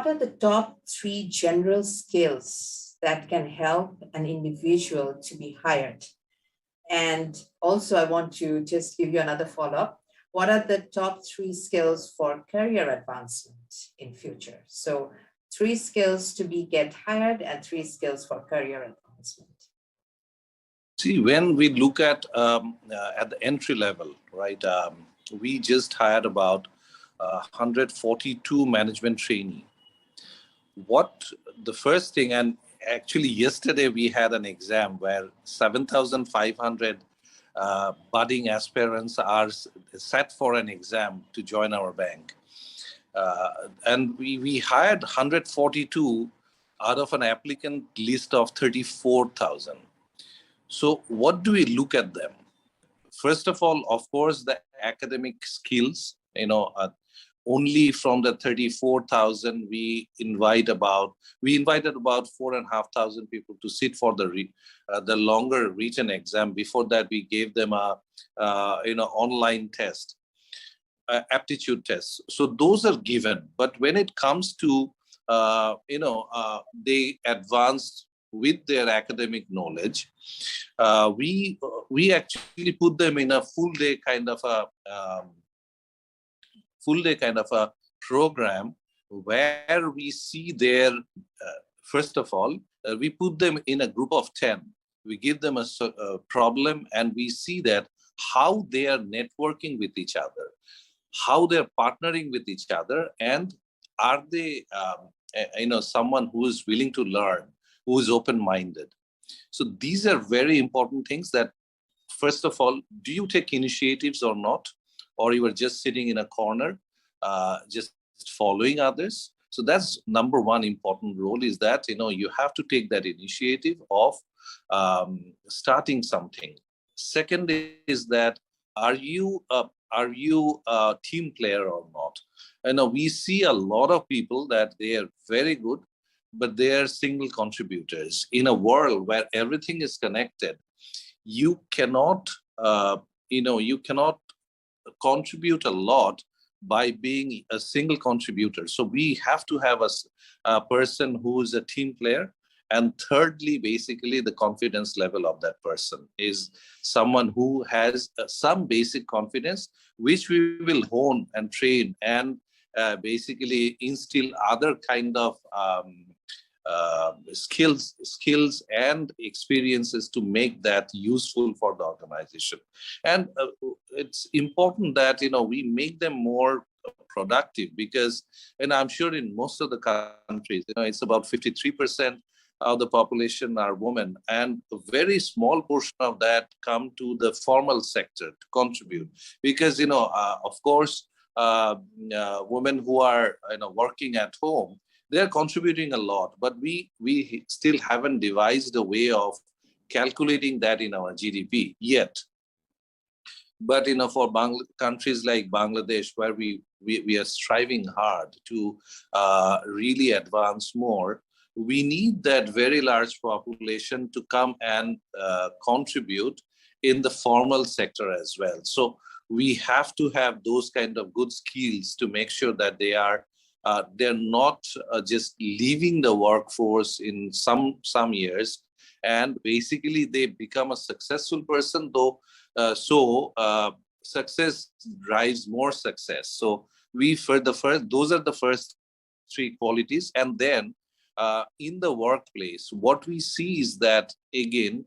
what are the top 3 general skills that can help an individual to be hired? And also, I want to just give you another follow-up. What are the top 3 skills for career advancement in future? So 3 skills to get hired and 3 skills for career advancement. See, when we look at the entry level, right, we just hired about 142 management trainee. What the first thing, and actually yesterday we had an exam where 7,500 budding aspirants are set for an exam to join our bank. And we hired 142 out of an applicant list of 34,000. So what do we look at them? First of all, of course, the academic skills, only from the 34,000, we invited about 4,500 people to sit for the longer written exam. Before that, we gave them a online test, aptitude test. So those are given. But when it comes to they advanced with their academic knowledge, we actually put them in a full day kind of a program where we see their, first of all, we put them in a group of 10. We give them a problem and we see that how they are networking with each other, how they're partnering with each other, and are they, someone who is willing to learn, who is open-minded. So these are very important things that, first of all, do you take initiatives or not? Or you are just sitting in a corner, just following others? So that's number one important role, is that, you have to take that initiative of starting something. Second is that, are you a team player or not? We see a lot of people that they are very good, but they are single contributors. In a world where everything is connected, you cannot contribute a lot by being a single contributor. So we have to have a person who is a team player. And thirdly, basically, the confidence level of that person is someone who has some basic confidence, which we will hone and train and basically instill other kind of skills and experiences to make that useful for the organization. And it's important that we make them more productive, because, and I'm sure in most of the countries, it's about 53% of the population are women, and a very small portion of that come to the formal sector to contribute, because of course women who are working at home, they're contributing a lot, but we still haven't devised a way of calculating that in our GDP yet. But for countries like Bangladesh, where we are striving hard to really advance more, we need that very large population to come and contribute in the formal sector as well. So we have to have those kind of good skills to make sure that they're not just leaving the workforce in some years, and basically they become a successful person, though. Success drives more success. So those are the first 3 qualities. And then in the workplace, what we see is that, again,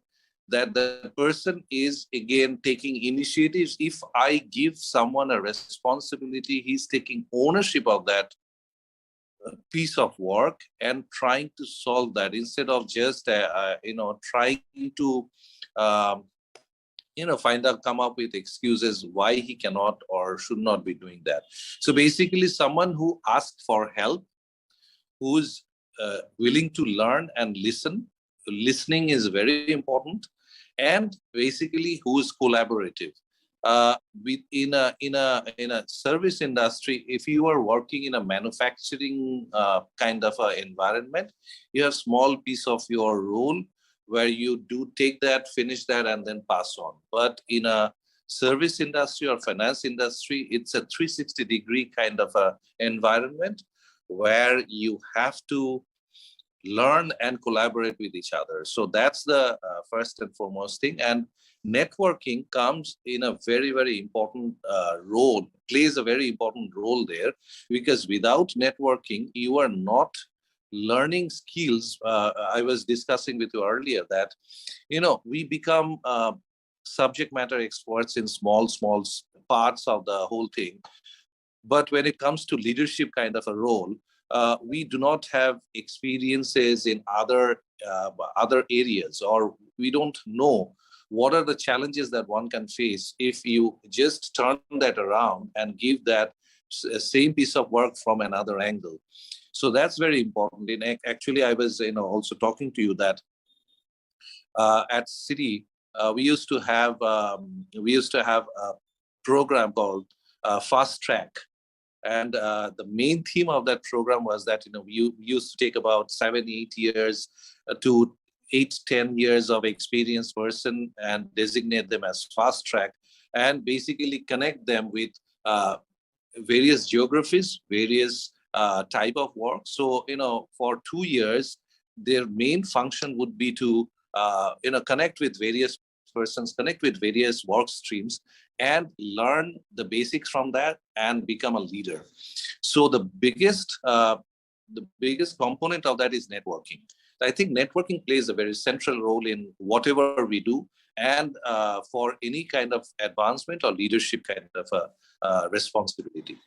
that the person is, again, taking initiatives. If I give someone a responsibility, he's taking ownership of that piece of work and trying to solve that, instead of just trying to come up with excuses why he cannot or should not be doing that. So basically, someone who asks for help, who's willing to learn and listen. Listening is very important, and basically who is collaborative. In a service industry, if you are working in a manufacturing kind of environment, you have small piece of your role where you do take that, finish that, and then pass on. But in a service industry or finance industry, it's a 360-degree kind of a environment where you have to learn and collaborate with each other. So that's the first and foremost thing. And networking comes in a very, very important role, plays a very important role there, because without networking, you are not learning skills. I was discussing with you earlier that, we become subject matter experts in small parts of the whole thing. But when it comes to leadership kind of a role, we do not have experiences in other areas, or we don't know what are the challenges that one can face if you just turn that around and give that same piece of work from another angle. So that's very important. Actually, I was also talking to you that at City we used to have a program called Fast Track. And the main theme of that program was that we used to take about 7-8 years to 8-10 years of experienced person and designate them as fast track, and basically connect them with various geographies, various type of work. So for 2 years, their main function would be to connect with various persons, connect with various work streams, and learn the basics from that and become a leader. So the biggest component of that is networking. I think networking plays a very central role in whatever we do, and for any kind of advancement or leadership kind of a responsibility.